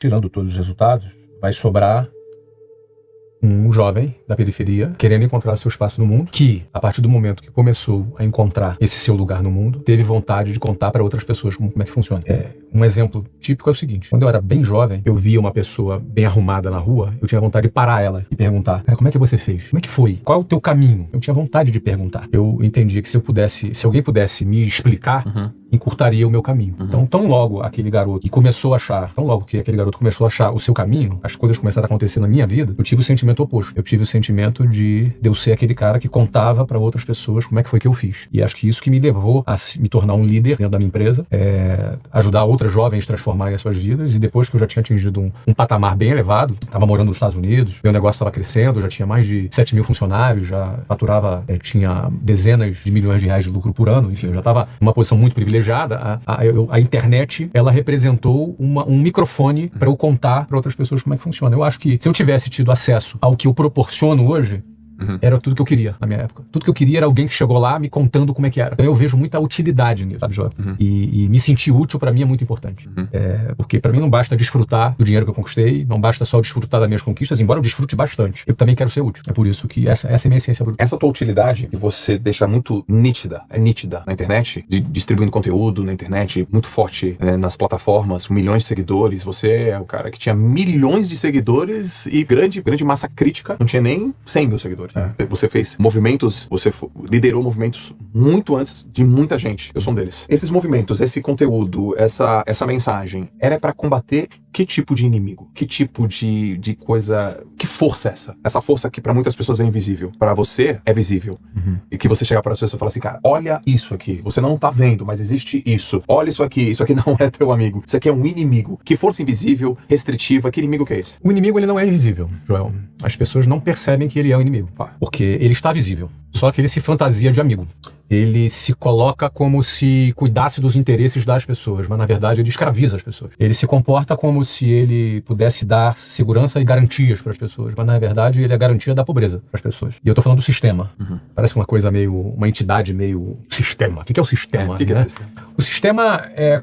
tirando todos os resultados, vai sobrar um jovem da periferia querendo encontrar seu espaço no mundo, que, a partir do momento que começou a encontrar esse seu lugar no mundo, teve vontade de contar para outras pessoas como é que funciona. Um exemplo típico é o seguinte: quando eu era bem jovem, eu via uma pessoa bem arrumada na rua, eu tinha vontade de parar ela e perguntar: cara, como é que você fez? Como é que foi? Qual é o teu caminho? Eu tinha vontade de perguntar. Eu entendia que se alguém pudesse me explicar, encurtaria o meu caminho. Então, tão logo aquele garoto começou a achar o seu caminho, as coisas começaram a acontecer na minha vida, eu tive o sentimento oposto. Eu tive o sentimento de eu ser aquele cara que contava para outras pessoas como é que foi que eu fiz. E acho que isso que me levou a me tornar um líder dentro da minha empresa, ajudar outras jovens a transformarem as suas vidas. E depois que eu já tinha atingido um patamar bem elevado, estava morando nos Estados Unidos, meu negócio estava crescendo, já tinha mais de 7 mil funcionários, já faturava, tinha dezenas de milhões de reais de lucro por ano, enfim, eu já estava numa posição muito privilegiada. A internet, ela representou um microfone para eu contar para outras pessoas como é que funciona. Eu acho que se eu tivesse tido acesso ao que eu proporciono hoje, era tudo que eu queria na minha época. Tudo que eu queria era alguém que chegou lá me contando como é que era. Então eu vejo muita utilidade nisso, sabe, João? E me sentir útil pra mim é muito importante. Porque pra mim não basta desfrutar do dinheiro que eu conquistei, não basta só desfrutar das minhas conquistas, embora eu desfrute bastante. Eu também quero ser útil. É por isso que essa é a minha essência bruta. Essa tua utilidade que você deixa muito nítida na internet, distribuindo conteúdo na internet, muito forte nas plataformas, com milhões de seguidores. Você é o cara que tinha milhões de seguidores e grande massa crítica, não tinha nem 100 mil seguidores. Você fez movimentos, liderou movimentos muito antes de muita gente. Eu sou um deles. Esses movimentos, esse conteúdo, essa mensagem, era para combater que tipo de inimigo? Que tipo de coisa? Que força é essa? Essa força que para muitas pessoas é invisível. Para você é visível. E que você chega para as pessoas e fala assim: cara, olha isso aqui. Você não tá vendo, mas existe isso. Olha isso aqui não é teu amigo. Isso aqui é um inimigo. Que força invisível, restritiva, que inimigo que é esse? O inimigo, ele não é invisível, Joel. As pessoas não percebem que ele é o inimigo. Porque ele está visível, só que ele se fantasia de amigo. Ele se coloca como se cuidasse dos interesses das pessoas, mas na verdade ele escraviza as pessoas. Ele se comporta como se ele pudesse dar segurança e garantias para as pessoas, mas na verdade ele é a garantia da pobreza para as pessoas. E eu tô falando do sistema. Parece uma coisa uma entidade meio sistema. O que é o sistema? O que é o sistema? O sistema é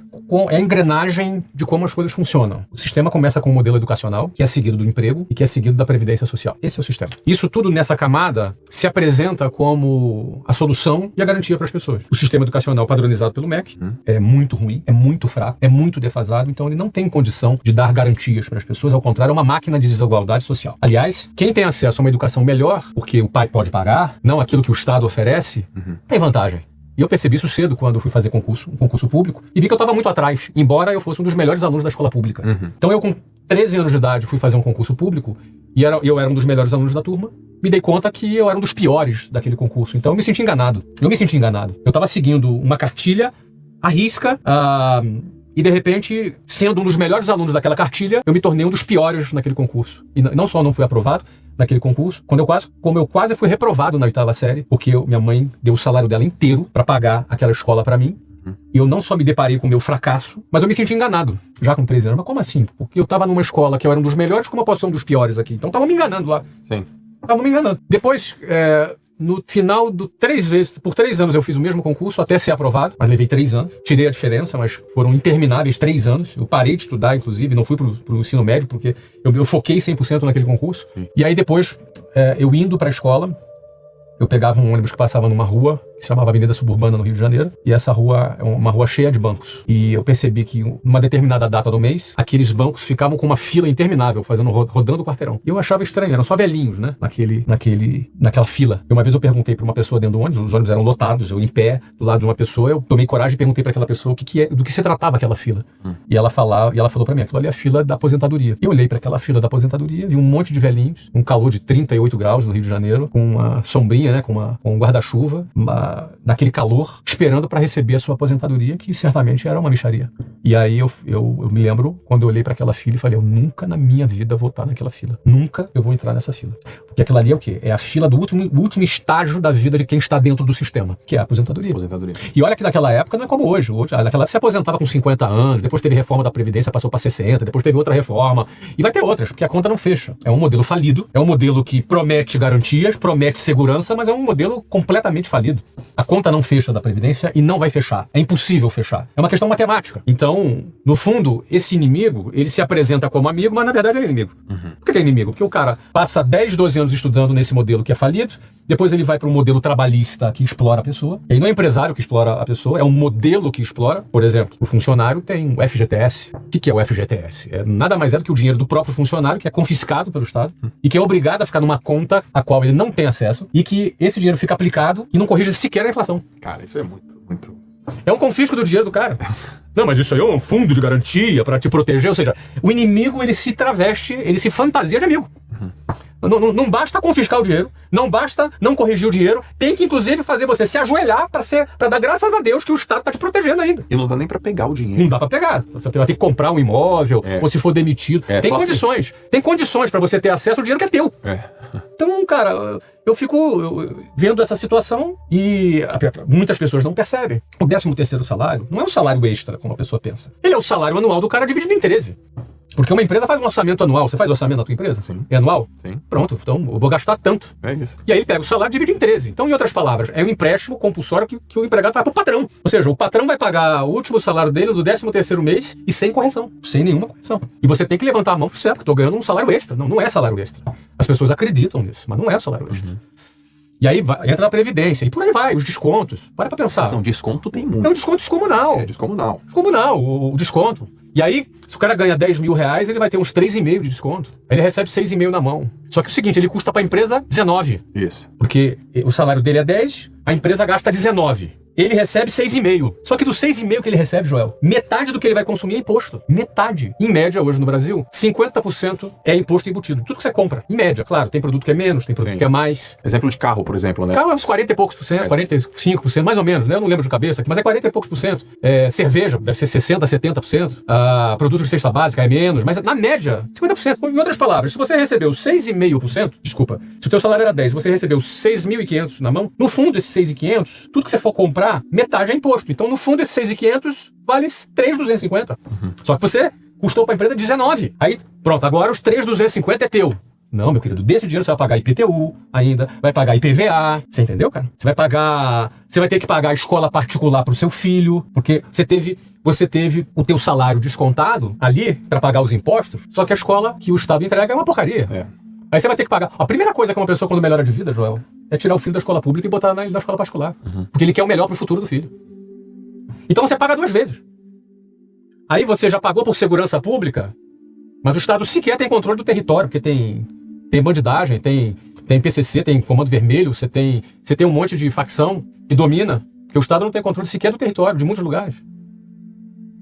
a engrenagem de como as coisas funcionam. O sistema começa com um modelo educacional, que é seguido do emprego e que é seguido da previdência social. Esse é o sistema. Isso tudo nessa camada se apresenta como a solução e a garantia para as pessoas. O sistema educacional padronizado pelo MEC é muito ruim, é muito fraco, é muito defasado, então ele não tem condição de dar garantias para as pessoas, ao contrário, é uma máquina de desigualdade social. Aliás, quem tem acesso a uma educação melhor, porque o pai pode pagar, não aquilo que o Estado oferece, tem vantagem. E eu percebi isso cedo quando eu fui fazer um concurso público, e vi que eu estava muito atrás, embora eu fosse um dos melhores alunos da escola pública. Então eu, com 13 anos de idade, fui fazer um concurso público, e eu era um dos melhores alunos da turma. Me dei conta que eu era um dos piores daquele concurso. Então eu me senti enganado. Eu estava seguindo uma cartilha à risca, e de repente, sendo um dos melhores alunos daquela cartilha, eu me tornei um dos piores naquele concurso. E não só não fui aprovado naquele concurso, como eu quase fui reprovado na 8ª série, porque minha mãe deu o salário dela inteiro para pagar aquela escola para mim. E eu não só me deparei com o meu fracasso, mas eu me senti enganado, já com 13 anos. Mas como assim? Porque eu estava numa escola que eu era um dos melhores, como eu posso ser um dos piores aqui? Então eu tava me enganando lá. Sim. Tava me enganando. Depois, no final por 3 anos eu fiz o mesmo concurso até ser aprovado, mas levei 3 anos. Tirei a diferença, mas foram intermináveis 3 anos. Eu parei de estudar, inclusive, não fui pro ensino médio, porque eu foquei 100% naquele concurso. Sim. E aí depois, eu indo pra escola, eu pegava um ônibus que passava numa rua que se chamava Avenida Suburbana, no Rio de Janeiro, e essa rua é uma rua cheia de bancos. E eu percebi que, numa determinada data do mês, aqueles bancos ficavam com uma fila interminável, rodando o quarteirão. E eu achava estranho, eram só velhinhos, né, naquela fila. E uma vez eu perguntei para uma pessoa dentro do ônibus, os ônibus eram lotados, eu em pé, do lado de uma pessoa, eu tomei coragem e perguntei para aquela pessoa do que se tratava aquela fila. E ela falou para mim: aquilo ali é a fila da aposentadoria. Eu olhei para aquela fila da aposentadoria, vi um monte de velhinhos, um calor de 38 graus no Rio de Janeiro, com uma sombrinha, né, com um guarda-chuva, naquele calor, esperando para receber a sua aposentadoria, que certamente era uma mixaria. E aí eu me lembro, quando eu olhei para aquela fila e falei: eu nunca na minha vida vou estar naquela fila. Nunca eu vou entrar nessa fila. Porque aquilo ali é o quê? É a fila do último estágio da vida de quem está dentro do sistema, que é a aposentadoria. E olha que naquela época não é como hoje. Naquela época se aposentava com 50 anos, depois teve reforma da Previdência, passou para 60, depois teve outra reforma. E vai ter outras, porque a conta não fecha. É um modelo falido, é um modelo que promete garantias, promete segurança, mas é um modelo completamente falido. A conta não fecha da Previdência e não vai fechar. É impossível fechar. É uma questão matemática. Então, no fundo, esse inimigo, ele se apresenta como amigo, mas na verdade ele é inimigo. Por que é inimigo? Porque o cara passa 10, 12 anos estudando nesse modelo que é falido, depois ele vai para um modelo trabalhista que explora a pessoa. E aí não é o empresário que explora a pessoa, é um modelo que explora. Por exemplo, o funcionário tem o FGTS. O que é o FGTS? Nada mais é do que o dinheiro do próprio funcionário, que é confiscado pelo Estado, e que é obrigado a ficar numa conta a qual ele não tem acesso, e que esse dinheiro fica aplicado e não corrige sequer a inflação. Cara, isso é muito... É um confisco do dinheiro do cara. Não, mas isso aí é um fundo de garantia para te proteger. Ou seja, o inimigo, ele se traveste, ele se fantasia de amigo. Não basta confiscar o dinheiro, não basta não corrigir o dinheiro, tem que inclusive fazer você se ajoelhar para dar graças a Deus que o Estado tá te protegendo ainda. E não dá nem para pegar o dinheiro. Não dá para pegar. Você vai ter que comprar um imóvel, ou se for demitido. Tem condições. Assim. Tem condições para você ter acesso ao dinheiro que é teu. Então, cara, eu fico vendo essa situação e muitas pessoas não percebem. O 13º salário não é um salário extra, como a pessoa pensa. Ele é o salário anual do cara dividido em 13. Porque uma empresa faz um orçamento anual. Você faz orçamento na tua empresa? Sim. É anual? Sim. Pronto, então eu vou gastar tanto. É isso. E aí ele pega o salário e divide em 13. Então, em outras palavras, é um empréstimo compulsório que o empregado vai pro patrão. Ou seja, o patrão vai pagar o último salário dele do 13º mês e sem correção. Sem nenhuma correção. E você tem que levantar a mão pro céu, porque eu tô ganhando um salário extra. Não é salário extra. As pessoas acreditam nisso, mas não é salário extra. E aí entra a Previdência, e por aí vai, os descontos. Para pra pensar. Não, desconto tem muito. É um desconto descomunal. É descomunal. Descomunal, o desconto. E aí, se o cara ganha 10 mil reais, ele vai ter uns 3,5 de desconto. Aí ele recebe 6,5 na mão. Só que é o seguinte, ele custa pra empresa 19. Isso. Porque o salário dele é 10, a empresa gasta 19. Ele recebe 6,5. Só que do 6,5 que ele recebe, Joel, metade do que ele vai consumir é imposto. Metade. Em média, hoje no Brasil, 50% é imposto embutido. Tudo que você compra. Em média, claro. Tem produto que é menos, tem produto que é mais. Exemplo de carro, por exemplo, né? Carro é uns 40 e poucos por cento, 45%, mais ou menos, né? Eu não lembro de cabeça, mas é 40 e poucos por cento. Cerveja, deve ser 60%, 70%. Produtos de cesta básica é menos, mas na média, 50%. Em outras palavras, se você recebeu 6,5%, desculpa, se o teu salário era 10, você recebeu 6.500 na mão, no fundo, esses 6.500, tudo que você for comprar, metade é imposto. Então, no fundo, esses 6.500 vale 3.250. Só que você custou para a empresa 19. Aí, pronto, agora os 3.250 é teu. Não, meu querido, desse dinheiro você vai pagar IPTU ainda, vai pagar IPVA. Você entendeu, cara? Você vai ter que pagar a escola particular pro seu filho, porque você teve o teu salário descontado ali para pagar os impostos, só que a escola que o Estado entrega é uma porcaria. Aí você vai ter que pagar. A primeira coisa que uma pessoa quando melhora de vida, Joel, é tirar o filho da escola pública e botar na escola particular. Porque ele quer o melhor pro futuro do filho. Então você paga 2 vezes. Aí você já pagou por segurança pública, mas o Estado sequer tem controle do território, porque tem bandidagem, tem PCC, tem Comando Vermelho, você tem um monte de facção que domina, porque o Estado não tem controle sequer do território, de muitos lugares.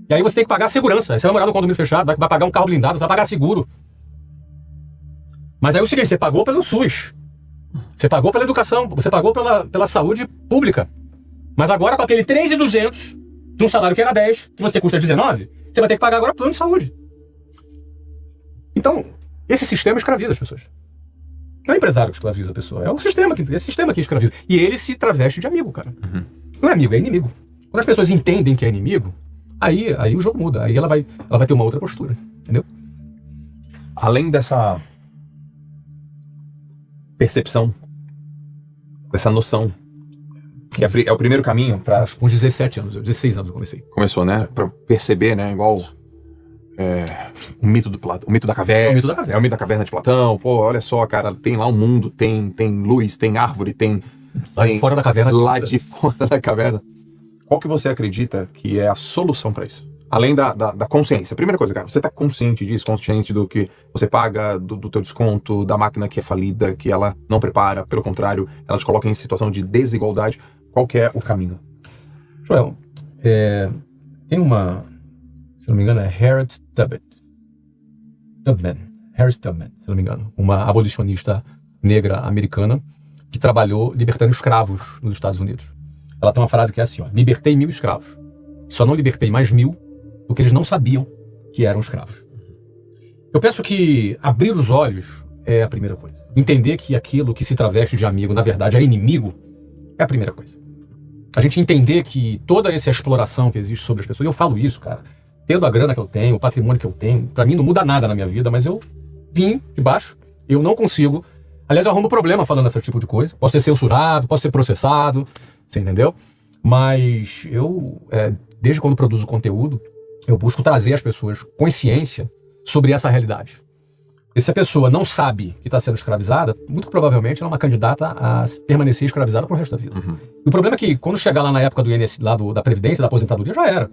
E aí você tem que pagar segurança. Aí você vai morar no condomínio fechado, vai pagar um carro blindado, você vai pagar seguro. Mas aí é o seguinte, você pagou pelo SUS, você pagou pela educação, você pagou pela saúde pública. Mas agora, com aquele 3.200 de um salário que era 10, que você custa 19, você vai ter que pagar agora plano de saúde. Então, esse sistema escraviza as pessoas. Não é o empresário que escraviza a pessoa, é o sistema que escraviza. E ele se traveste de amigo, cara. Não é amigo, é inimigo. Quando as pessoas entendem que é inimigo, aí o jogo muda. Aí ela vai ter uma outra postura, entendeu? Além dessa percepção, dessa noção, que é o primeiro caminho para... Com 17 anos, 16 anos eu comecei. Começou, né? Para perceber, né? Igual o mito do Platão, o mito da caverna. O mito da caverna. É o mito da caverna de Platão. Pô, olha só, cara, tem lá um mundo, tem luz, tem árvore, tem fora da caverna. Lá de fora da caverna. Qual que você acredita que é a solução para isso? Além da consciência. Primeira coisa, cara, você tá consciente disso, consciente do que você paga, do teu desconto, da máquina que é falida, que ela não prepara, pelo contrário, ela te coloca em situação de desigualdade. Qual que é o caminho? Joel, tem uma, se não me engano, é Harriet Tubman, se não me engano, uma abolicionista negra americana que trabalhou libertando escravos nos Estados Unidos. Ela tem uma frase que é assim, ó: libertei 1.000 escravos, só não libertei mais 1.000 porque eles não sabiam que eram escravos. Eu penso que abrir os olhos é a primeira coisa. Entender que aquilo que se traveste de amigo, na verdade, é inimigo, é a primeira coisa. A gente entender que toda essa exploração que existe sobre as pessoas, eu falo isso, cara, tendo a grana que eu tenho, o patrimônio que eu tenho, pra mim não muda nada na minha vida, mas eu vim de baixo, eu não consigo. Aliás, eu arrumo problema falando esse tipo de coisa. Posso ser censurado, posso ser processado, Você entendeu? Mas eu, desde quando produzo conteúdo, eu busco trazer às pessoas consciência sobre essa realidade. E se a pessoa não sabe que está sendo escravizada, muito provavelmente ela é uma candidata a permanecer escravizada pro resto da vida. Uhum. E o problema é que quando chegar lá na época do INSS, da Previdência, da aposentadoria, já era.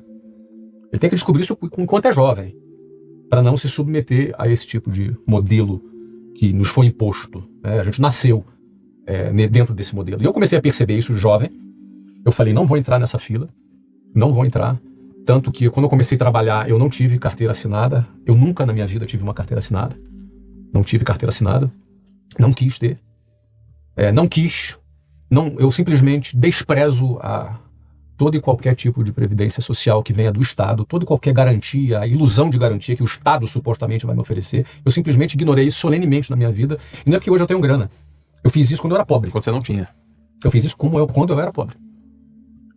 Ele tem que descobrir isso enquanto é jovem, para não se submeter a esse tipo de modelo que nos foi imposto. A gente nasceu dentro desse modelo. E eu comecei a perceber isso jovem. Eu falei, não vou entrar nessa fila, não vou entrar. Tanto que quando eu comecei a trabalhar, eu não tive carteira assinada. Eu nunca na minha vida tive uma carteira assinada. Não tive carteira assinada. Não quis ter. Não quis. Não, eu simplesmente desprezo todo e qualquer tipo de previdência social que venha do Estado, toda e qualquer garantia, a ilusão de garantia que o Estado supostamente vai me oferecer. Eu simplesmente ignorei isso solenemente na minha vida. E não é porque hoje eu tenho grana. Eu fiz isso quando eu era pobre. Quando você não tinha. Eu fiz isso quando eu era pobre.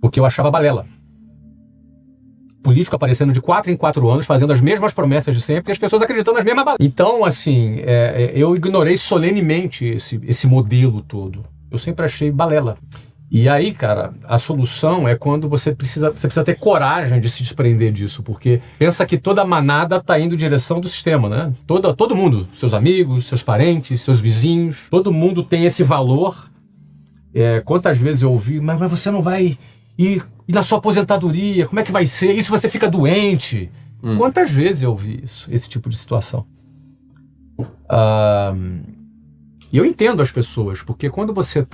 Porque eu achava balela. Político aparecendo de 4 em 4 anos, fazendo as mesmas promessas de sempre, e as pessoas acreditando nas mesmas balelas. Então, assim, eu ignorei solenemente esse modelo todo. Eu sempre achei balela. E aí, cara, a solução é quando você precisa ter coragem de se desprender disso, porque pensa que toda a manada tá indo em direção do sistema, né? Todo mundo, seus amigos, seus parentes, seus vizinhos, todo mundo tem esse valor. Quantas vezes eu ouvi, mas você não vai ir na sua aposentadoria, como é que vai ser? E se você fica doente? Quantas vezes eu ouvi esse tipo de situação? E eu entendo as pessoas, porque quando você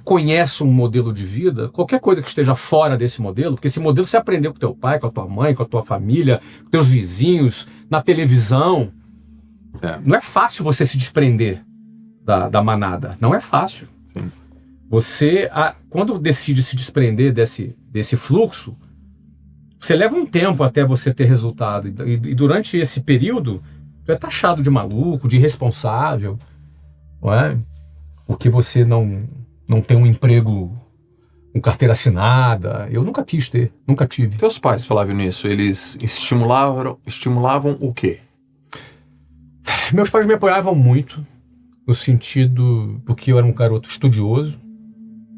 conhece um modelo de vida, qualquer coisa que esteja fora desse modelo, porque esse modelo você aprendeu com teu pai, com a tua mãe, com a tua família, com teus vizinhos, na televisão. Não é fácil você se desprender da manada. Não é fácil. Sim. Você, quando decide se desprender desse fluxo, você leva um tempo até você ter resultado. E durante esse período, tu é taxado de maluco, de irresponsável, não é? Porque você não tem um emprego com carteira assinada. Eu nunca quis ter, nunca tive. Teus pais, Flávio, nisso, eles estimulavam o quê? Meus pais me apoiavam muito, no sentido, porque eu era um garoto estudioso.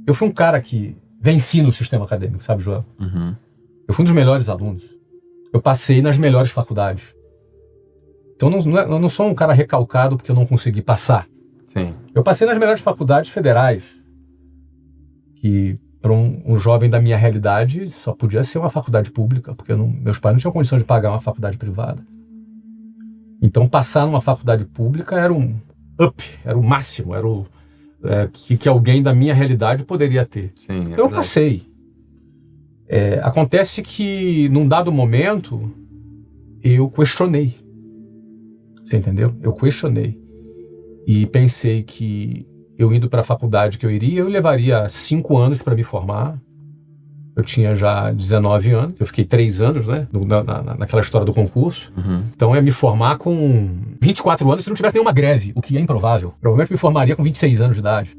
Eu fui um cara que venci no sistema acadêmico, sabe, Joel? Uhum. Eu fui um dos melhores alunos. Eu passei nas melhores faculdades. Então eu não sou um cara recalcado porque eu não consegui passar. Sim. Eu passei nas melhores faculdades federais, que para um jovem da minha realidade só podia ser uma faculdade pública, porque meus pais não tinham condição de pagar uma faculdade privada. Então passar numa faculdade pública era um up, era o máximo, era o que alguém da minha realidade poderia ter. Sim, então eu passei. Acontece que num dado momento eu questionei. Você entendeu? Eu questionei. E pensei que eu indo para a faculdade que eu iria, eu levaria 5 anos para me formar. Eu tinha já 19 anos. Eu fiquei 3 anos, né? Naquela história do concurso. Uhum. Então eu ia me formar com 24 anos se não tivesse nenhuma greve, o que é improvável. Provavelmente me formaria com 26 anos de idade.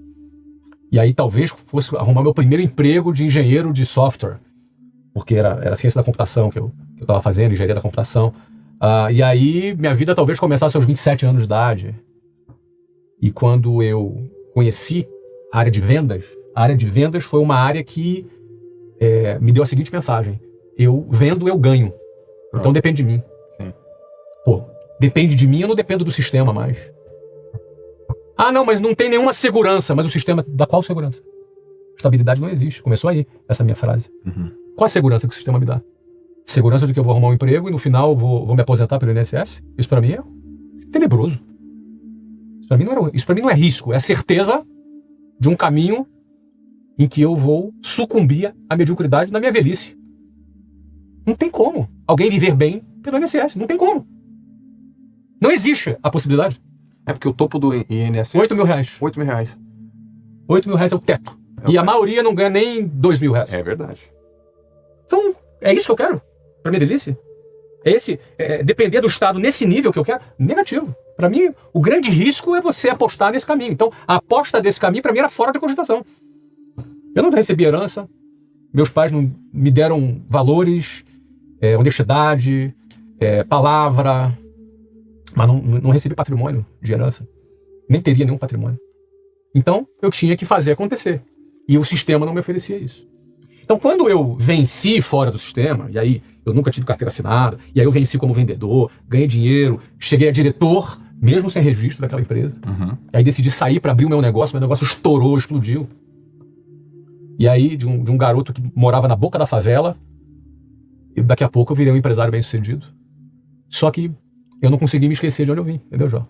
E aí talvez fosse arrumar meu primeiro emprego de engenheiro de software. Porque era ciência da computação que eu estava fazendo, engenharia da computação. E aí minha vida talvez começasse aos 27 anos de idade. E quando eu conheci a área de vendas foi uma área que me deu a seguinte mensagem: eu vendo, eu ganho. Então depende de mim. Sim. Depende de mim, eu não dependo do sistema mais. Não, mas não tem nenhuma segurança. Mas o sistema, da qual segurança? Estabilidade não existe. Começou aí, essa minha frase. Uhum. Qual a segurança que o sistema me dá? Segurança de que eu vou arrumar um emprego e no final vou me aposentar pelo INSS? Isso pra mim é tenebroso. Isso pra mim não é risco, é a certeza de um caminho em que eu vou sucumbir à mediocridade na minha velhice. Não tem como alguém viver bem pelo INSS, não tem como. Não existe a possibilidade. Porque o topo do INSS... 8 mil reais. 8 mil reais. 8 mil reais é o teto. A maioria não ganha nem 2 mil reais. É verdade. Então, é isso que eu quero pra minha velhice? Depender do Estado nesse nível que eu quero? Negativo. Pra mim, o grande risco é você apostar nesse caminho. Então, a aposta desse caminho, pra mim, era fora de cogitação. Eu não recebi herança, meus pais não me deram valores, honestidade, palavra, mas não recebi patrimônio de herança. Nem teria nenhum patrimônio. Então, eu tinha que fazer acontecer. E o sistema não me oferecia isso. Então, quando eu venci fora do sistema, e aí eu nunca tive carteira assinada, e aí eu venci como vendedor, ganhei dinheiro, cheguei a diretor, mesmo sem registro daquela empresa. E aí decidi sair para abrir o meu negócio estourou, explodiu. E aí, de um garoto que morava na boca da favela, e daqui a pouco eu virei um empresário bem-sucedido. Só que eu não consegui me esquecer de onde eu vim, entendeu, João?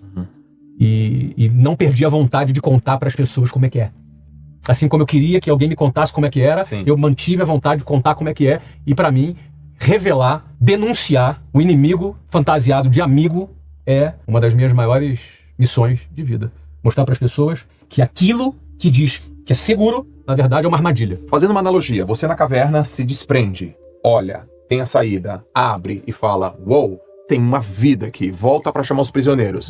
E não perdi a vontade de contar para as pessoas como é que é. Assim como eu queria que alguém me contasse como é que era, Sim. eu mantive a vontade de contar como é que é. E para mim, revelar, denunciar o inimigo fantasiado de amigo é uma das minhas maiores missões de vida. Mostrar para as pessoas que aquilo que diz que é seguro, na verdade, é uma armadilha. Fazendo uma analogia, você na caverna se desprende, olha, tem a saída, abre e fala, uou, tem uma vida aqui, volta pra chamar os prisioneiros.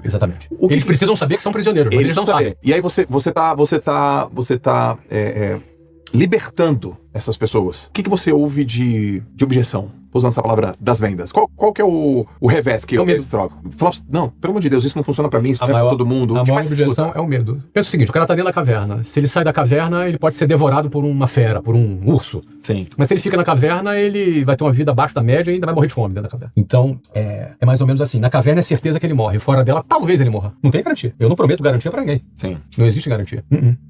Exatamente. O que Eles precisam saber que são prisioneiros, mas eles não sabem. E aí você tá libertando essas pessoas. O que você ouve de objeção? Tô usando essa palavra das vendas. Qual que é o revés que eles trocam? Fala, não, pelo amor de Deus, isso não funciona pra mim, isso não é pra todo mundo. A maior objeção é o medo. Pensa o seguinte, o cara tá dentro da caverna. Se ele sai da caverna, ele pode ser devorado por uma fera, por um urso. Sim. Mas se ele fica na caverna, ele vai ter uma vida abaixo da média e ainda vai morrer de fome dentro da caverna. Então, é mais ou menos assim. Na caverna é certeza que ele morre. Fora dela, talvez ele morra. Não tem garantia. Eu não prometo garantia pra ninguém. Sim. Não existe garantia.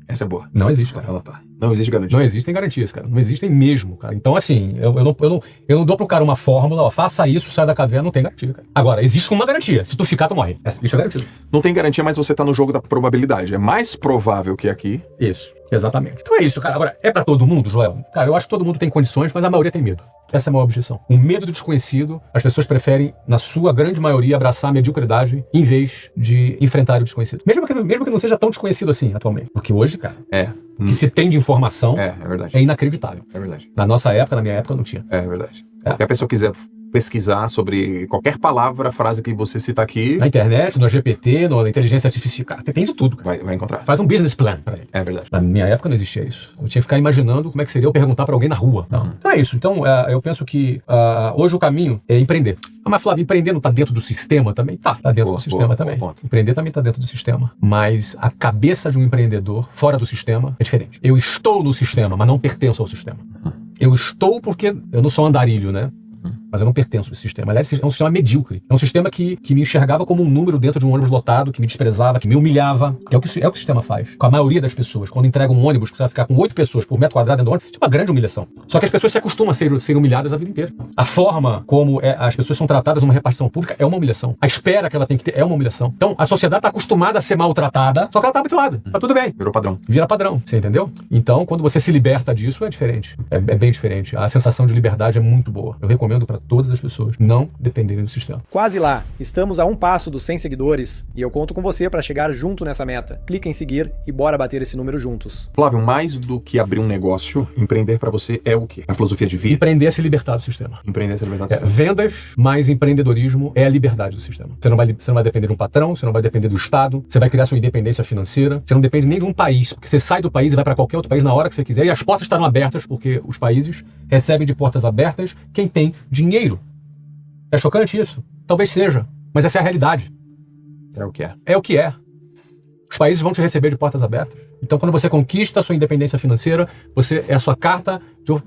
Essa é boa. Não existe, cara. Ela tá. Não existe garantia. Não existem garantias, cara. Não existem mesmo, cara. Então, assim, eu não dou pro cara uma fórmula, ó, faça isso, sai da caverna, não tem garantia, cara. Agora, existe uma garantia. Se tu ficar, tu morre. Isso é garantido. Não tem garantia, mas você tá no jogo da probabilidade. É mais provável que aqui. Isso, exatamente. Então é isso, cara. Agora, é pra todo mundo, Joel? Cara, eu acho que todo mundo tem condições, mas a maioria tem medo. Essa é a maior objeção. O medo do desconhecido, as pessoas preferem, na sua grande maioria, abraçar a mediocridade em vez de enfrentar o desconhecido. Mesmo que não seja tão desconhecido assim, atualmente. Porque hoje, cara, o que se tem de informação é verdade. É inacreditável. É verdade. Na nossa época, na minha época, não tinha. É verdade. Se a pessoa quiser pesquisar sobre qualquer palavra, frase que você cita aqui... Na internet, no GPT, na inteligência artificial, cara, você tem de tudo. Cara. Vai encontrar. Faz um business plan pra ele. É verdade. Na minha época não existia isso. Eu tinha que ficar imaginando como é que seria eu perguntar pra alguém na rua. Então é isso. Então eu penso que hoje o caminho é empreender. Mas Flávio, empreender não tá dentro do sistema também? Tá dentro do sistema também. Empreender também tá dentro do sistema. Mas a cabeça de um empreendedor fora do sistema é diferente. Eu estou no sistema, mas não pertenço ao sistema. Eu estou porque eu não sou andarilho, né? Mas eu não pertenço a esse sistema. Aliás, é um sistema medíocre. É um sistema que me enxergava como um número dentro de um ônibus lotado, que me desprezava, que me humilhava. Que é o que o sistema faz. Com a maioria das pessoas. Quando entrega um ônibus que você vai ficar com 8 pessoas por metro quadrado dentro do ônibus, é uma grande humilhação. Só que as pessoas se acostumam a ser humilhadas a vida inteira. A forma como as pessoas são tratadas numa repartição pública é uma humilhação. A espera que ela tem que ter é uma humilhação. Então, a sociedade está acostumada a ser maltratada, só que ela está habituada. Tá tudo bem. Virou padrão. Vira padrão. Você entendeu? Então, quando você se liberta disso, é diferente. É bem diferente. A sensação de liberdade é muito boa. Eu recomendo para todas as pessoas não dependerem do sistema. Quase lá. Estamos a um passo dos 100 seguidores e eu conto com você para chegar junto nessa meta. Clica em seguir e bora bater esse número juntos. Flávio, mais do que abrir um negócio, empreender para você é o quê? A filosofia de vida? Empreender é se libertar do sistema. Empreender é se libertar do sistema. Vendas mais empreendedorismo é a liberdade do sistema. Você não vai depender de um patrão, você não vai depender do Estado, você vai criar sua independência financeira, você não depende nem de um país, porque você sai do país e vai para qualquer outro país na hora que você quiser e as portas estarão abertas, porque os países recebem de portas abertas quem tem dinheiro. É chocante isso? Talvez seja, mas essa é a realidade. É o que é. É o que é. Os países vão te receber de portas abertas. Então, quando você conquista a sua independência financeira, é a sua carta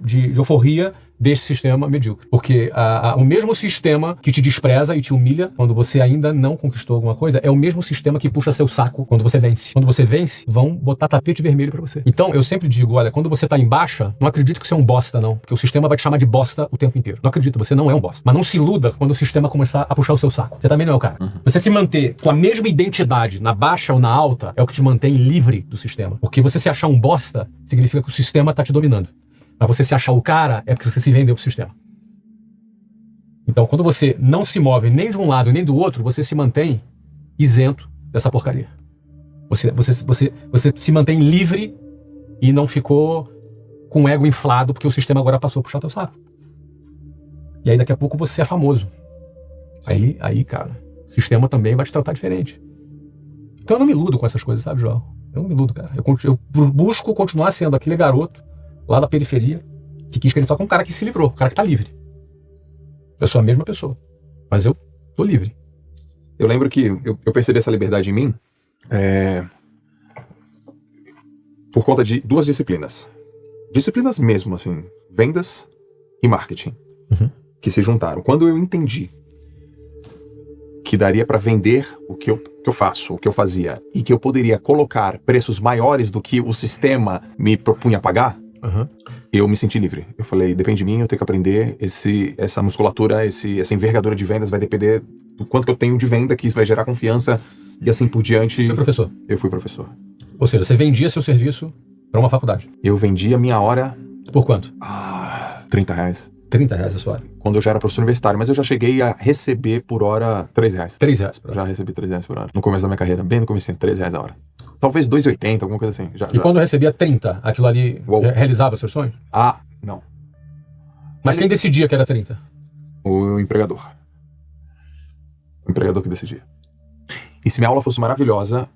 de alforria desse sistema medíocre. Porque o mesmo sistema que te despreza e te humilha quando você ainda não conquistou alguma coisa é o mesmo sistema que puxa seu saco quando você vence. Quando você vence, vão botar tapete vermelho pra você. Então, eu sempre digo, olha, quando você tá em baixa, não acredite que você é um bosta, não. Porque o sistema vai te chamar de bosta o tempo inteiro. Não acredita, você não é um bosta. Mas não se iluda quando o sistema começar a puxar o seu saco. Você também não é o cara. Você se manter com a mesma identidade na baixa ou na alta é o que te mantém livre do sistema. Porque você se achar um bosta significa que o sistema tá te dominando. Mas você se achar o cara é porque você se vendeu pro sistema. Então, quando você não se move nem de um lado nem do outro, você se mantém isento dessa porcaria. Você se mantém livre e não ficou com o ego inflado porque o sistema agora passou a puxar teu saco. E aí daqui a pouco você é famoso. Aí, cara, o sistema também vai te tratar diferente. Então eu não me iludo com essas coisas, sabe, João? Eu não me iludo, cara. Eu busco continuar sendo aquele garoto lá da periferia que quis querer só com um cara que se livrou, um cara que tá livre. Eu sou a mesma pessoa, mas eu tô livre. Eu lembro que eu percebi essa liberdade em mim por conta de 2 disciplinas. Disciplinas mesmo, assim, vendas e marketing, que se juntaram. Quando eu entendi que daria para vender o que eu faço, o que eu fazia, e que eu poderia colocar preços maiores do que o sistema me propunha pagar, eu me senti livre. Eu falei, depende de mim, eu tenho que aprender essa musculatura, essa envergadura de vendas vai depender do quanto que eu tenho de venda, que isso vai gerar confiança e assim por diante. Você foi professor? Eu fui professor. Ou seja, você vendia seu serviço para uma faculdade. Eu vendia minha hora... Por quanto? R$30. R$30 a sua hora. Quando eu já era professor universitário, mas eu já cheguei a receber por hora R$3. R$3 por hora. Já recebi R$3 por hora. No começo da minha carreira, bem no começo, R$3 a hora. Talvez R$2,80, alguma coisa assim. Quando eu recebia 30, aquilo ali realizava seus sonhos? Não. Mas quem decidia que era 30? O empregador. O empregador que decidia. E se minha aula fosse maravilhosa,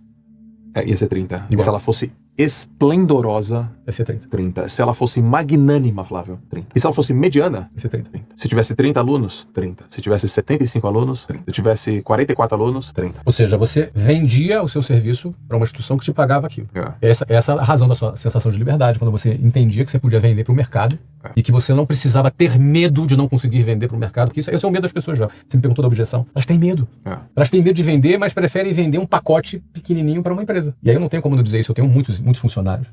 ia ser 30. Igual. Se ela fosse esplendorosa, Ia ser 30. 30. Se ela fosse magnânima, Flávio, 30. E se ela fosse mediana, Ia ser 30. 30. Se tivesse 30 alunos, 30. Se tivesse 75 alunos, 30. Se tivesse 44 alunos, 30. Ou seja, você vendia o seu serviço para uma instituição que te pagava aquilo. Essa é a razão da sua sensação de liberdade, quando você entendia que você podia vender para o mercado e que você não precisava ter medo de não conseguir vender para o mercado, porque esse é o medo das pessoas já. Você me perguntou da objeção. Elas têm medo. Elas têm medo de vender, mas preferem vender um pacote pequenininho para uma empresa. E aí eu não tenho como não dizer isso, eu tenho muitos funcionários.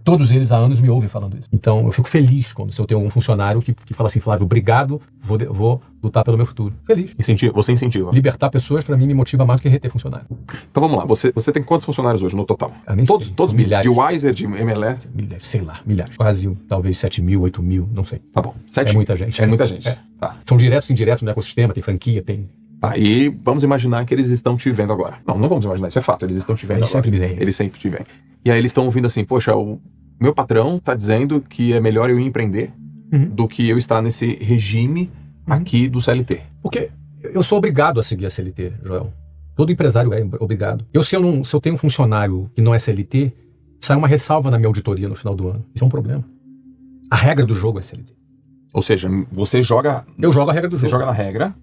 Todos eles há anos me ouvem falando isso. Então eu fico feliz quando eu tenho um funcionário que fala assim, Flávio, obrigado, vou lutar pelo meu futuro. Feliz. Você incentiva. Libertar pessoas, para mim, me motiva mais do que reter funcionário. Então vamos lá, você tem quantos funcionários hoje no total? Nem Todos sei. milhares. De Wiser, de MLS? Milhares, sei lá, milhares. Quase, talvez 7 mil, 8 mil, não sei. Tá bom. É muita gente. É muita gente. É. Tá. São diretos e indiretos no ecossistema, tem franquia, tem... Aí vamos imaginar que eles estão te vendo agora. Não vamos imaginar, isso é fato, eles estão te vendo Eles agora. sempre me veem. Eles sempre te veem. E aí eles estão ouvindo assim, poxa, o meu patrão tá dizendo que é melhor eu empreender do que eu estar nesse regime aqui do CLT. Porque eu sou obrigado a seguir a CLT, Joel. Todo empresário é obrigado. Se eu tenho um funcionário que não é CLT, sai uma ressalva na minha auditoria no final do ano. Isso é um problema. A regra do jogo é CLT. Ou seja, você joga... Eu jogo a regra do Você jogo. joga na regra,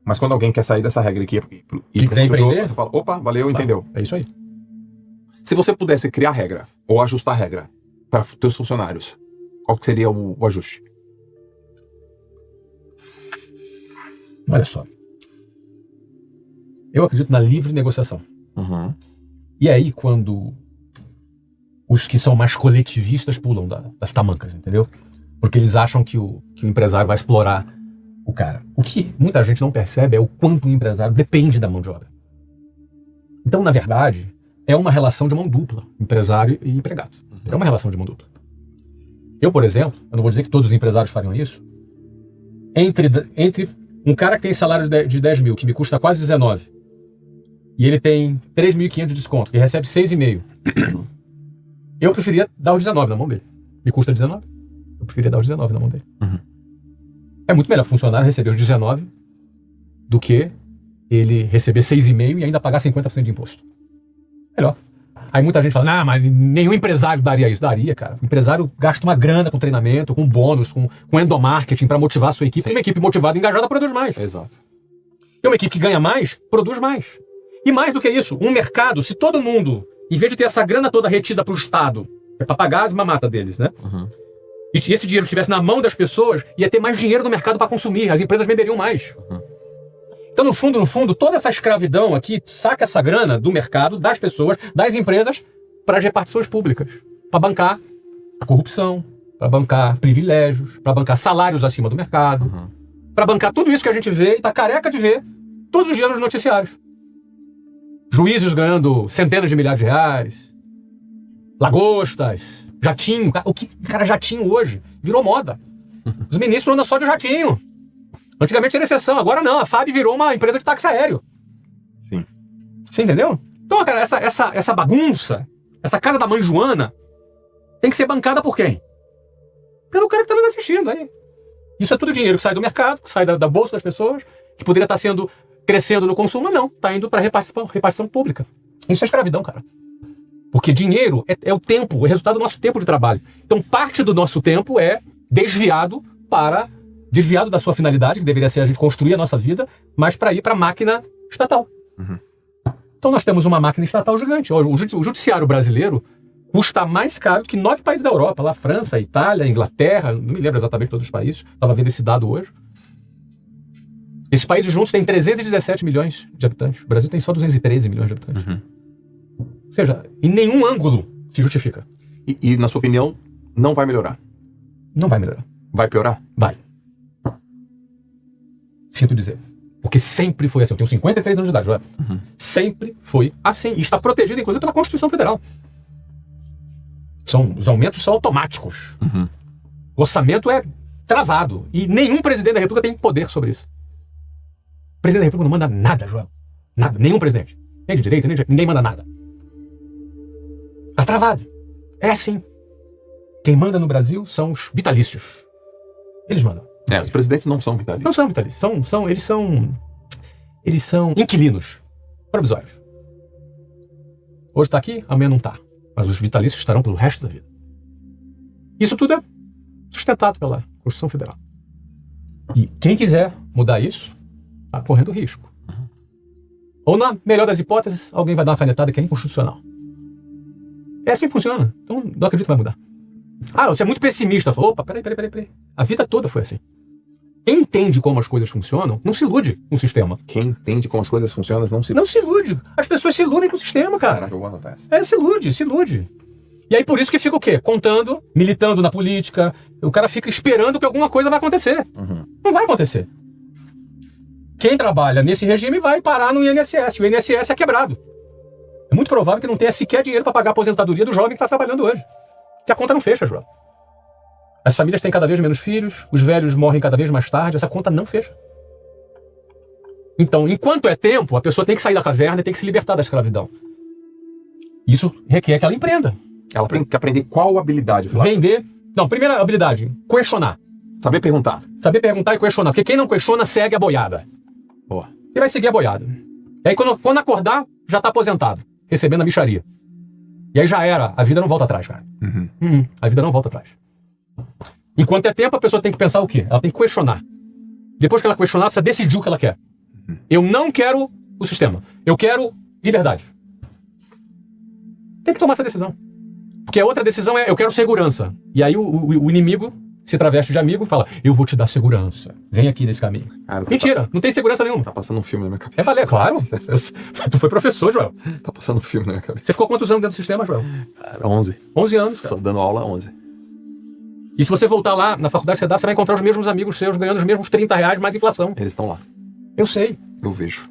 mas quando alguém quer sair dessa regra aqui e pro quiser outro jogo, empreender, você fala, opa, valeu, entendeu. É isso aí. Se você pudesse criar regra ou ajustar regra para teus funcionários, qual que seria o ajuste? Olha só. Eu acredito na livre negociação. E aí, quando os que são mais coletivistas pulam das tamancas, entendeu? Porque eles acham que o empresário vai explorar o cara. O que muita gente não percebe é o quanto o empresário depende da mão de obra. Então, na verdade, é uma relação de mão dupla, empresário e empregado. É uma relação de mão dupla. Eu, por exemplo, eu não vou dizer que todos os empresários fariam isso, entre um cara que tem salário de 10 mil, que me custa quase 19, e ele tem 3.500 de desconto, que recebe 6,5, eu preferia dar os 19 na mão dele. Me custa 19, eu preferia dar os 19 na mão dele. É muito melhor o funcionário receber os 19 do que ele receber 6,5 e ainda pagar 50% de imposto. Melhor. Aí muita gente fala, não, mas nenhum empresário daria isso. Daria, cara. O empresário gasta uma grana com treinamento, com bônus, com endomarketing para motivar a sua equipe. Uma equipe motivada e engajada produz mais. Exato. E uma equipe que ganha mais, produz mais. E mais do que isso, um mercado, se todo mundo, em vez de ter essa grana toda retida para o Estado, é para pagar as mamatas deles, né? E esse dinheiro estivesse na mão das pessoas, ia ter mais dinheiro no mercado para consumir, as empresas venderiam mais. Então, no fundo, toda essa escravidão aqui saca essa grana do mercado, das pessoas, das empresas, para as repartições públicas. Para bancar a corrupção, para bancar privilégios, para bancar salários acima do mercado, para bancar tudo isso que a gente vê e tá careca de ver todos os dias nos noticiários. Juízes ganhando centenas de milhares de reais, lagostas, jatinho. Cara, jatinho hoje virou moda. Os ministros andam só de jatinho. Antigamente era exceção, agora não. A FAB virou uma empresa de táxi aéreo. Sim. Você entendeu? Então, cara, essa bagunça, essa casa da mãe Joana, tem que ser bancada por quem? Pelo cara que está nos assistindo aí. Isso é tudo dinheiro que sai do mercado, que sai da bolsa das pessoas, que poderia estar crescendo no consumo, mas não. Está indo para repartição pública. Isso é escravidão, cara. Porque dinheiro é o tempo, é resultado do nosso tempo de trabalho. Então, parte do nosso tempo é desviado da sua finalidade, que deveria ser a gente construir a nossa vida, mas para ir para a máquina estatal. Então nós temos uma máquina estatal gigante. O judiciário brasileiro, custa mais caro do que 9 países da Europa, lá França, Itália, Inglaterra, não me lembro exatamente todos os países, estava vendo esse dado hoje. Esses países juntos têm 317 milhões de habitantes, o Brasil tem só 213 milhões de habitantes. Ou seja, em nenhum ângulo se justifica. E na sua opinião, não vai melhorar? Não vai melhorar. Vai piorar? Vai. Sinto dizer. Porque sempre foi assim. Eu tenho 53 anos de idade, Joel. Sempre foi assim. E está protegido, inclusive, pela Constituição Federal. Os aumentos são automáticos. O orçamento é travado. E nenhum presidente da República tem poder sobre isso. O presidente da República não manda nada, Joel. Nada. Nenhum presidente. Nem de direita, nem de... Ninguém manda nada. Está travado. É assim. Quem manda no Brasil são os vitalícios. Eles mandam. Os presidentes não são vitalícios. Não são vitalícios. Eles são inquilinos provisórios. Hoje está aqui, amanhã não está. Mas os vitalícios estarão pelo resto da vida. Isso tudo é sustentado pela Constituição Federal. E quem quiser mudar isso, está correndo risco. Ou, na melhor das hipóteses, alguém vai dar uma canetada que é inconstitucional. É assim que funciona. Então, não acredito que vai mudar. Você é muito pessimista. Opa, peraí. A vida toda foi assim. Quem entende como as coisas funcionam, não se ilude com o sistema. Quem entende como as coisas funcionam, não se ilude. As pessoas se iludem com o sistema, cara. Caraca, eu vou anotar essa. Se ilude. E aí por isso que fica o quê? Contando, militando na política. O cara fica esperando que alguma coisa vai acontecer. Não vai acontecer. Quem trabalha nesse regime vai parar no INSS. O INSS é quebrado. É muito provável que não tenha sequer dinheiro para pagar a aposentadoria do jovem que está trabalhando hoje. Que a conta não fecha, João. As famílias têm cada vez menos filhos, os velhos morrem cada vez mais tarde, essa conta não fecha. Então, enquanto é tempo, a pessoa tem que sair da caverna e tem que se libertar da escravidão. Isso requer que ela empreenda. Ela tem que aprender qual habilidade, Flávio? Vender. Não, primeira habilidade, questionar. Saber perguntar. Saber perguntar e questionar. Porque quem não questiona segue a boiada. Boa. Ele vai seguir a boiada. E aí quando acordar, já está aposentado, recebendo a mixaria. E aí já era. A vida não volta atrás, cara. A vida não volta atrás. Enquanto é tempo, a pessoa tem que pensar o quê? Ela tem que questionar. Depois que ela questionar, precisa decidir o que ela quer. Eu não quero o sistema. Eu quero liberdade. Tem que tomar essa decisão. Porque a outra decisão é, eu quero segurança. E aí o inimigo se traveste de amigo e fala, eu vou te dar segurança. Vem aqui nesse caminho. Cara, mentira, não tem segurança nenhuma. Tá passando um filme na minha cabeça. É valer, claro. Tu foi professor, Joel. Tá passando um filme na minha cabeça. Você ficou quantos anos dentro do sistema, Joel? Cara, 11. 11 anos, cara. Só dando aula há 11. E se você voltar lá na faculdade que você dá, você vai encontrar os mesmos amigos seus ganhando os mesmos R$30 mais inflação. Eles estão lá. Eu sei. Eu vejo.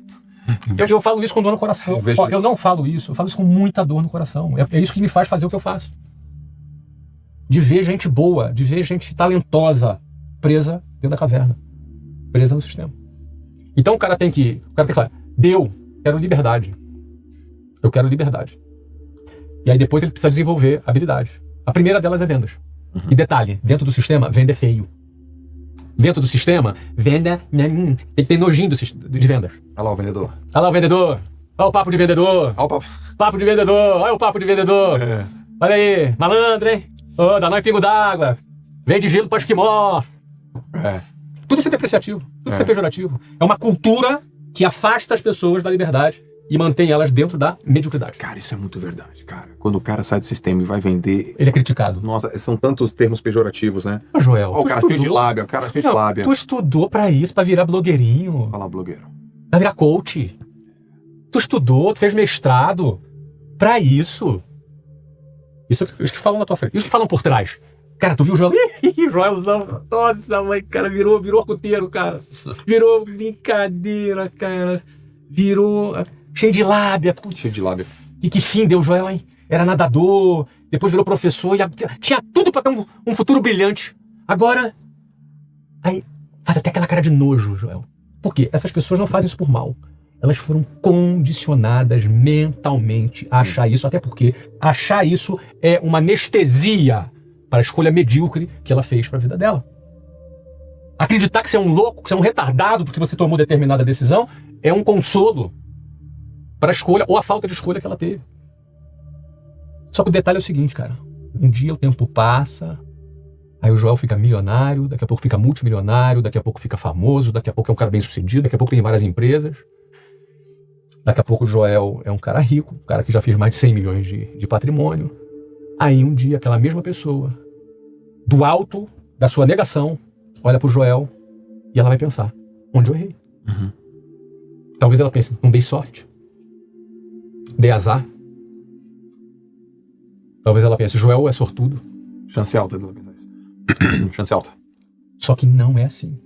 Eu falo isso com dor no coração. Eu não falo isso. Eu falo isso com muita dor no coração. É isso que me faz fazer o que eu faço. De ver gente boa, de ver gente talentosa presa dentro da caverna. Presa no sistema. Então o cara tem que falar, quero liberdade. Eu quero liberdade. E aí depois ele precisa desenvolver habilidade. A primeira delas é vendas. E detalhe, dentro do sistema, venda é feio. Dentro do sistema, venda... Tem que ter nojinho de vendas. Olha lá o vendedor. Olha lá o vendedor. Olha o papo de vendedor. Olha o papo. Papo de vendedor. Olha o papo de vendedor. É. Olha aí, malandro, hein? Dá nó em pingo d'água. Vende gelo para esquimó. Tudo isso é depreciativo. Tudo isso é pejorativo. É uma cultura que afasta as pessoas da liberdade e mantém elas dentro da mediocridade. Cara, isso é muito verdade, cara. Quando o cara sai do sistema e vai vender... Ele é criticado. Nossa, são tantos termos pejorativos, né? Ô, Joel, o cara cheio de lábia, o cara cheio de lábia. Tu estudou pra isso, pra virar blogueirinho. Fala, blogueiro. Pra virar coach. Tu estudou, tu fez mestrado pra isso. Isso os que falam na tua frente. E os que falam por trás. Cara, tu viu o Joel? Joelzão. Nossa, mãe, cara, virou arcoteiro, cara. Virou brincadeira, cara. Virou... cheio de lábia. Putz. Cheio de lábia. E que fim deu o Joel, hein? Era nadador, depois virou professor, tinha tudo pra ter um futuro brilhante. Agora, aí faz até aquela cara de nojo, Joel. Por quê? Essas pessoas não fazem isso por mal. Elas foram condicionadas mentalmente a achar isso, até porque achar isso é uma anestesia para a escolha medíocre que ela fez para a vida dela. Acreditar que você é um louco, que você é um retardado porque você tomou determinada decisão, é um consolo para a escolha ou a falta de escolha que ela teve. Só que o detalhe é o seguinte, cara. Um dia o tempo passa, aí o Joel fica milionário, daqui a pouco fica multimilionário, daqui a pouco fica famoso, daqui a pouco é um cara bem sucedido, daqui a pouco tem várias empresas. Daqui a pouco o Joel é um cara rico, um cara que já fez mais de 100 milhões de patrimônio. Aí um dia aquela mesma pessoa, do alto da sua negação, olha pro Joel e ela vai pensar, onde eu errei? Talvez ela pense, não dei sorte, dei azar. Talvez ela pense, Joel é sortudo. Chance alta dela pensar isso. Chance alta. Só que não é assim.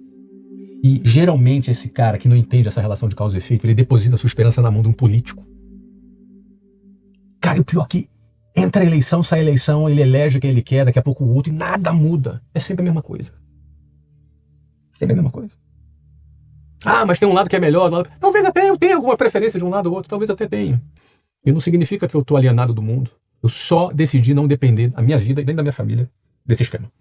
E geralmente esse cara que não entende essa relação de causa e efeito, ele deposita a sua esperança na mão de um político. Cara, e o pior é que entra a eleição, sai a eleição, ele elege quem ele quer, daqui a pouco o outro, e nada muda. É sempre a mesma coisa. Sempre a mesma coisa. Ah, mas tem um lado que é melhor. Talvez até eu tenha alguma preferência de um lado ou outro, talvez até tenha. E não significa que eu estou alienado do mundo. Eu só decidi não depender da minha vida e nem da minha família desse esquema.